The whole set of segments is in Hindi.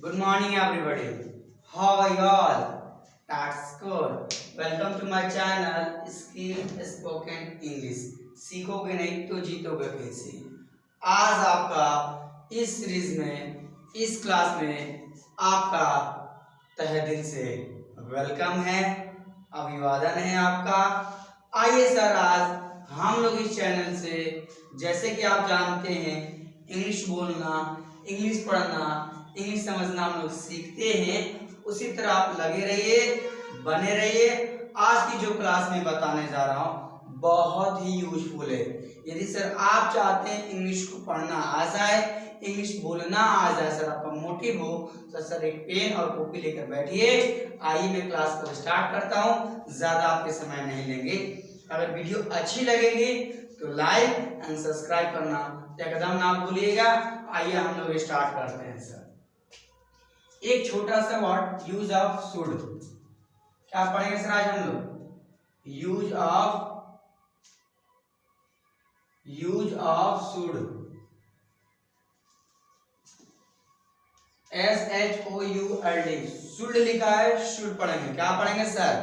Good morning, everybody. How are you all? That's good. Welcome to my channel, Skill Spoken English. सीखोगे नहीं तो जीतोगे कैसे। आज आपका इस सीरीज में, इस क्लास में आपका तहे दिल से वेलकम है, अभिवादन है आपका। आइए सर, आज हम लोग इस चैनल से, जैसे कि आप जानते हैं, इंग्लिश बोलना, इंग्लिश पढ़ना, इंग्लिश समझना हम लोग सीखते हैं। उसी तरह आप लगे रहिए, बने रहिए। आज की जो क्लास में बताने जा रहा हूँ बहुत ही यूजफुल है। यदि सर आप चाहते हैं इंग्लिश को पढ़ना आ जाए, इंग्लिश बोलना आ जाए, सर आपका मोटिव हो, तो सर एक पेन और कॉपी लेकर बैठिए। आइए मैं क्लास को स्टार्ट करता हूँ, ज्यादा आपके समय नहीं लेंगे। अगर वीडियो अच्छी लगेगी तो लाइक एंड सब्सक्राइब करना एकदम ना भूलिएगा। आइए हम लोग स्टार्ट करते हैं सर। एक छोटा सा वर्ड, यूज ऑफ शुड। क्या पढ़ेंगे सर आज हम लोग? Use of should. SHOULD। Should लिखा है, शुड पढ़ेंगे। क्या पढ़ेंगे सर?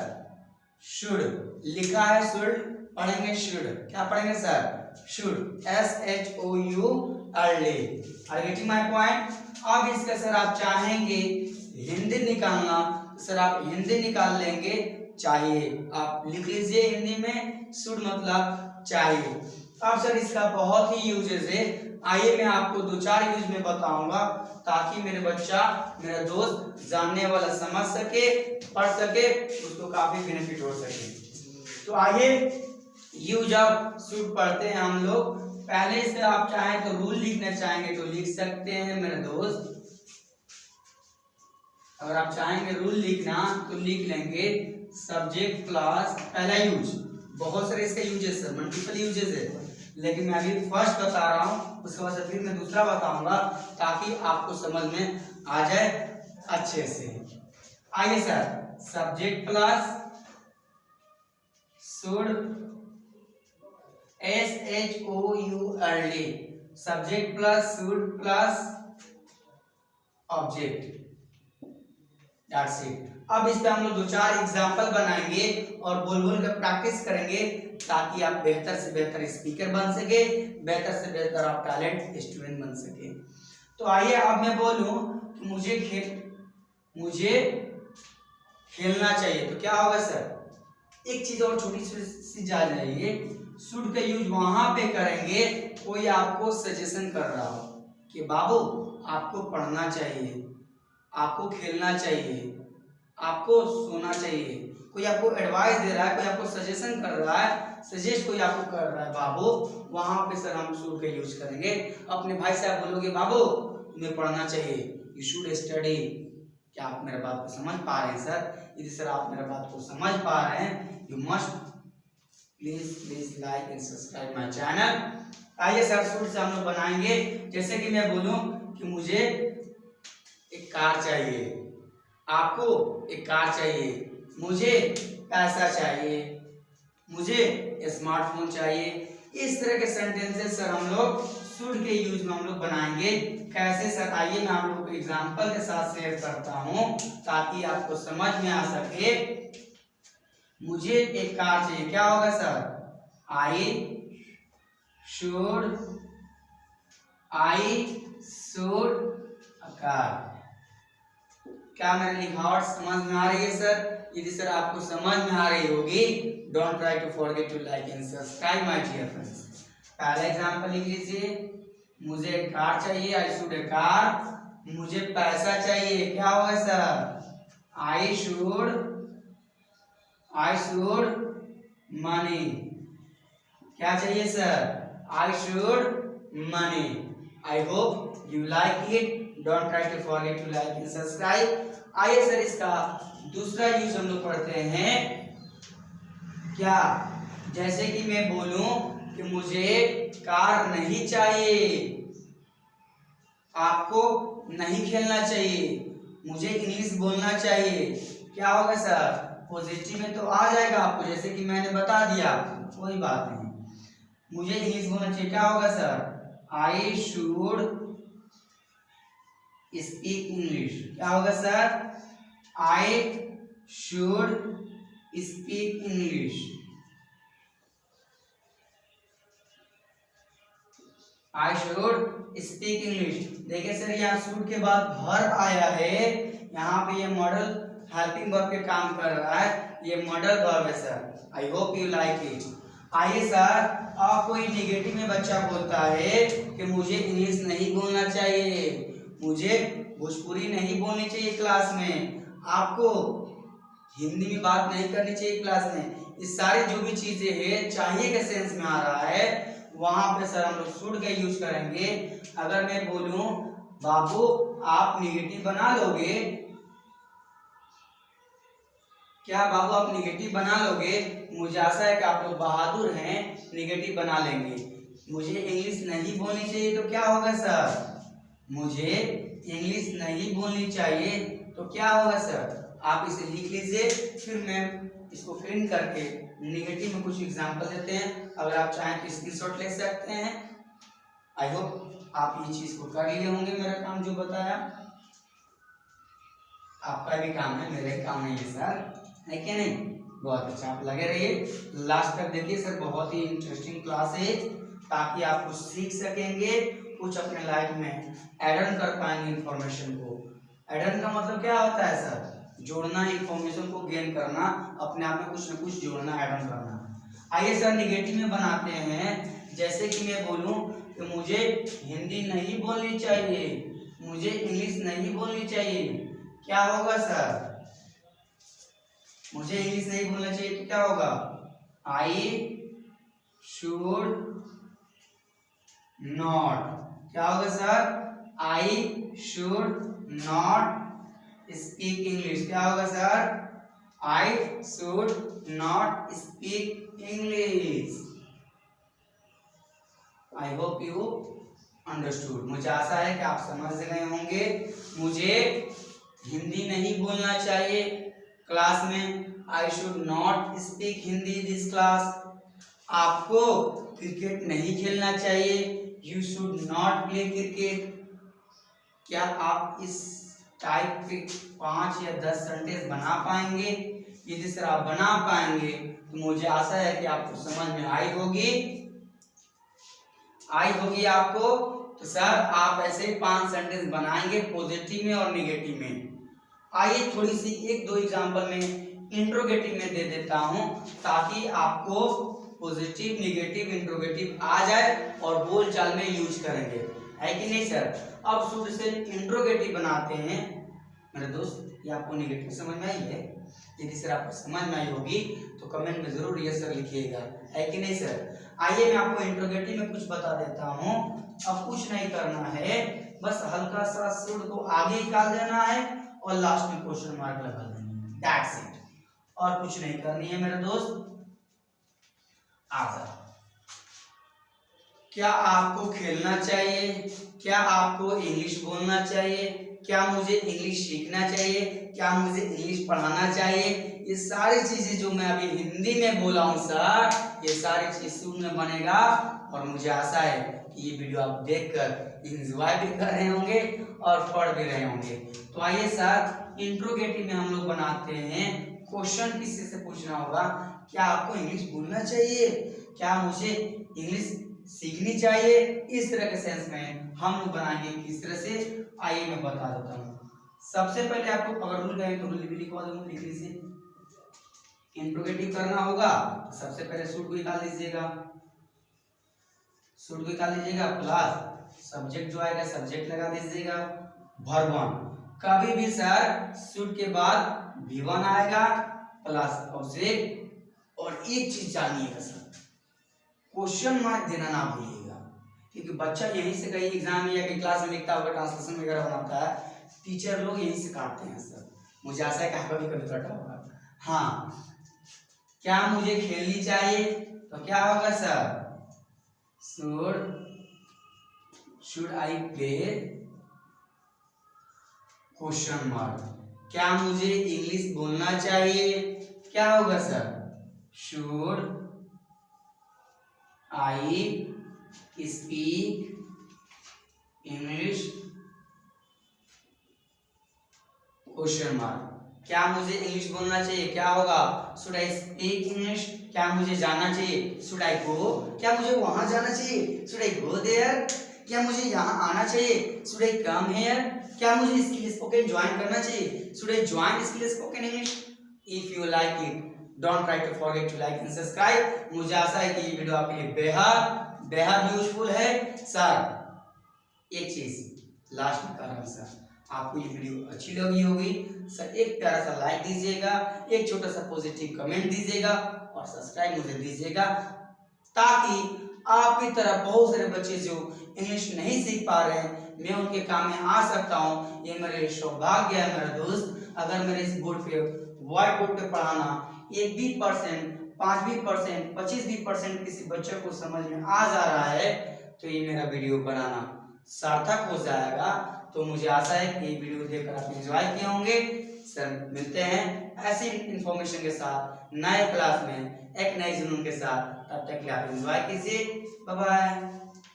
शुड लिखा है, शुड पढ़ेंगे। शुड क्या पढ़ेंगे sir? Should. SHOULD। Are getting my point? अब इसका सर आप चाहेंगे हिंदी निकालना, सर आप हिंदी निकाल लेंगे। चाहिए आप लिख लीजिए हिंदी में, शुड मतलब चाहिए। अब सर इसका बहुत ही यूजेस है। आइए मैं आपको दो चार यूज में बताऊंगा, ताकि मेरे बच्चा, मेरा दोस्त जानने वाला समझ सके, पढ़ सके, उसको काफी बेनिफिट हो सके। तो आइए यूज ऑफ शुड पढ़ते हैं हम लोग। पहले से आप चाहें तो रूल लिखना चाहेंगे तो लिख सकते हैं मेरे दोस्त। अगर आप चाहेंगे रूल लिखना तो लिख लेंगे। सब्जेक्ट प्लस पहला यूज, बहुत सारे इसके यूजेस है, मल्टीपल यूजेस है, लेकिन मैं अभी फर्स्ट बता रहा हूँ, उसके बाद फिर मैं दूसरा बताऊंगा, ताकि आपको समझ में आ जाए अच्छे से। आइए sir, subject plus should, SHOULD। Subject plus should plus object, that's it. अब इस पे हम लोग दो चार एग्जांपल बनाएंगे और बोल बोल कर प्रैक्टिस करेंगे, ताकि आप बेहतर से बेहतर स्पीकर बन सके, बेहतर से बेहतर आप टैलेंट स्टूडेंट बन सके। तो आइए अब मैं बोलूं कि मुझे खेलना चाहिए, तो क्या होगा सर? एक चीज और छोटी सी जान जाइए, शुड का यूज वहां पे करेंगे कोई आपको सजेशन कर रहा हो कि बाबू आपको पढ़ना चाहिए, आपको खेलना चाहिए, आपको सोना चाहिए। कोई आपको एडवाइस दे रहा है, कोई आपको सजेशन कर रहा है, सजेस्ट कोई आपको कर रहा है बाबू, वहां पे सर हम शुड का यूज करेंगे। अपने भाई से आप बोलोगे बाबू तुम्हें पढ़ना चाहिए, यू शुड स्टडी। क्या आप मेरे बात को समझ पा रहे हैं सर? यदि सर आप मेरे बात को समझ पा रहे हैं, you must please like and subscribe my channel. आइए सर, शुड से हम लोग बनाएंगे। जैसे कि मैं बोलूं कि मुझे एक कार चाहिए, आपको एक कार चाहिए, मुझे पैसा चाहिए, मुझे स्मार्टफोन चाहिए। इस तरह के सेंटेंसेस सर हम लोग शुड के यूज में हम लोग बनाएंगे। कैसे सर? आइए मैं आप लोगों को एग्जांपल के साथ शेयर करता हूं, ताकि आपको समझ में आ सके। मुझे एक कार चाहिए, क्या होगा sir? I should a car. क्या मेरी लिखावट समझ में आ रही है सर? यदि सर आपको समझ में आ रही होगी, don't try to forget to like and subscribe my dear friends. पहला एग्जांपल लिख लीजिए, मुझे एक कार चाहिए, आई शुड ए कार। मुझे पैसा चाहिए, क्या होगा सर? I should money. क्या चाहिए sir? I should money. I hope you like it, don't try to forget to like and subscribe. आइए सर, इसका दूसरा यूज हम लोग पढ़ते हैं। क्या? जैसे कि मैं बोलूं कि मुझे कार नहीं चाहिए, आपको नहीं खेलना चाहिए, मुझे इंग्लिश बोलना चाहिए। क्या होगा सर? पॉजिटिव में तो आ जाएगा आपको, जैसे कि मैंने बता दिया, कोई बात नहीं। मुझे इंग्लिश बोलना चाहिए, क्या होगा sir? I should speak English. क्या होगा sir? I should speak English. I should speak English. देखिए सर यहाँ शुड के बाद वर्ब आया है, यहाँ पे ये मॉडल हेल्पिंग वर्ब पे काम कर रहा है, ये मॉडल वर्ब है sir. I hope you like it. आइए सर, अब कोई निगेटिव में बच्चा बोलता है कि मुझे इंग्लिश नहीं बोलना चाहिए, मुझे भोजपुरी नहीं बोलनी चाहिए क्लास में, आपको हिंदी में बात नहीं करनी चाहिए क्लास में, इस सारी जो भी चीजें हैं चाहिए के सेंस में आ रहा है, वहां पे सर हम लोग शुड का यूज करेंगे। अगर मैं बोलूं बाबू आप निगेटिव बना लोगे, क्या बाबू आप निगेटिव बना लोगे? मुझे आशा है कि आप लोग बहादुर हैं, निगेटिव बना लेंगे। मुझे इंग्लिश नहीं बोलनी चाहिए तो क्या होगा सर? मुझे इंग्लिश नहीं बोलनी चाहिए तो क्या होगा सर? आप इसे लिख लीजिए, फिर मैं इसको प्रिंट करके निगेटिव में कुछ एग्जांपल देते हैं, अगर आप चाहें तो स्क्रीनशॉट ले सकते हैं। आई होप आप ये चीज को कर लिए होंगे, मेरा काम जो बताया। आपका भी काम है, मेरा ही काम नहीं है सर, है क्या नहीं? बहुत अच्छा, आप लगे रहिए लास्ट तक देखिए सर, बहुत ही इंटरेस्टिंग क्लास है, ताकि आप कुछ सीख सकेंगे, कुछ अपने लाइफ में ऐड ऑन कर पाएंगे इंफॉर्मेशन को। ऐड ऑन का मतलब क्या होता है सर? जोड़ना, इंफॉर्मेशन को गेन करना, अपने आप में कुछ न कुछ जोड़ना, ऐड ऑन करना। आइए सर निगेटिव में बनाते हैं। जैसे कि मैं बोलूं कि मुझे हिंदी नहीं बोलनी चाहिए, मुझे इंग्लिश नहीं बोलनी चाहिए, क्या होगा सर? मुझे इंग्लिश नहीं बोलना चाहिए तो क्या होगा? I should not. क्या होगा sir? I should not speak English. क्या होगा sir? I should not speak English. I hope you understood. मुझे आशा है कि आप समझ गए होंगे। मुझे हिंदी नहीं बोलना चाहिए क्लास में, I should not speak Hindi this class. आपको क्रिकेट नहीं खेलना चाहिए, you should not play cricket. क्या आप इस टाइप के 5 या 10 सेंटेंस बना पाएंगे? यदि सर आप बना पाएंगे तो मुझे आशा है कि आपको समझ में आई होगी आपको। तो सर आप ऐसे 5 सेंटेंस बनाएंगे पॉजिटिव में और निगेटिव में। आइए थोड़ी सी 1-2 एग्जांपल में इंट्रोगेटिव में दे देता हूं, ताकि आपको पॉजिटिव, निगेटिव, इंट्रोगेटिव आ जाए और बोल चाल में यूज करेंगे, है कि नहीं सर? अब शुरू से इंट्रोगेटिव बनाते हैं मेरे दोस्त। ये आपको निगेटिव समझ में आई है? यदि सर आपको समझ में आई होगी तो कमेंट में जरूर यस सर लिखिएगा, है कि नहीं सर? आइए मैं आपको इंट्रोगेटिव में कुछ बता देता हूँ। अब कुछ नहीं करना है, बस हल्का सा शुड को आगे निकाल देना है और लास्ट में क्वेश्चन मार्क लगा देना है, दैट्स इट। और कुछ नहीं करनी है मेरे दोस्त। आजा, क्या आपको खेलना चाहिए? क्या आपको इंग्लिश बोलना चाहिए? क्या मुझे इंग्लिश सीखना चाहिए? क्या मुझे इंग्लिश पढ़ाना चाहिए? ये सारी चीजें जो मैं अभी हिंदी में बोला हूँ सर, ये सारी चीज शुरू में बनेगा और मुझे आशा है कि ये वीडियो आप देखकर एंजॉय भी कर रहे होंगे और पढ़ भी रहे होंगे। तो आइए सर इंट्रोगेटिव में हम लोग बनाते हैं। क्वेश्चन किसी से पूछना होगा, क्या आपको इंग्लिश बोलना चाहिए? क्या मुझे इंग्लिश सीखनी चाहिए? इस तरह के सेंस में हम लोग बनाएंगे। किस तरह से आइए मैं बता देता हूँ। सबसे पहले आपको अगर रूल कहें तो रूल भी लिखवा दूंगा, लिख लीजिए। इंट्रोगेटिव करना होगा तो सबसे पहले शुड को निकाल लीजिएगा, शुड को निकाल लीजिएगा, प्लस सब्जेक्ट जो आएगा सब्जेक्ट लगा दीजिएगा, वर्ब वन। कभी भी सर शुड के बाद V1 आएगा प्लस ऑब्जेक्ट। और एक चीज जानिएगा सर, क्वेश्चन मार्क देना ना भूलिएगा, क्योंकि बच्चा यहीं से कहीं एग्जाम में या कहीं क्लास में लिखता होगा, ट्रांसलेशन वगैरह बनाता है, टीचर लोग यहीं से काटते हैं सर। मुझे आशा है कि आपका भी कभी कटा होगा। हाँ, क्या मुझे खेलनी चाहिए तो क्या होगा sir? Should I play question mark. क्या मुझे इंग्लिश बोलना चाहिए? क्या होगा sir? Should I speak English question mark. क्या मुझे इंग्लिश बोलना चाहिए? क्या होगा? Should I speak English? क्या मुझे जाना चाहिए? Should I go? क्या मुझे वहां जाना चाहिए? Should I go there? क्या मुझे यहाँ आना चाहिए? Should I come here? क्या मुझे इसके लिए स्पोकन ज्वाइन करना चाहिए? शुड आई ज्वाइन इसके लिए spoken English? If you like it don't try to forget to like and subscribe. मुझे आशा है कि ये वीडियो आपके लिए बेहद बेहद यूजफुल है। सर एक चीज लास्ट में कह रहा हूं सर, आपको ये वीडियो अच्छी लगी होगी सर, एक प्यारा सा लाइक दीजिएगा, एक छोटा सा पॉजिटिव कमेंट दीजिएगा और सब्सक्राइब मुझे दीजिएगा, ताकि आपकी तरह बहुत सारे बच्चे जो इंग्लिश नहीं सीख पा रहे हैं मैं उनके काम में आ सकता हूँ। ये मेरे लिए सौभाग्य है मेरा दोस्त। अगर मेरे इस बोर्ड पे व्हाइट बोर्ड पे पढ़ाना 1% 5% 25% किसी बच्चे को समझ में आ जा रहा है तो ये मेरा वीडियो बनाना सार्थक हो जाएगा। तो मुझे आशा है कि ये वीडियो देखकर आप एंजॉय किए होंगे। सर मिलते हैं ऐसी इंफॉर्मेशन के साथ नए क्लास में एक नए जुनून के साथ। तब तक के लिए आप एंजॉय कीजिए। Bye bye.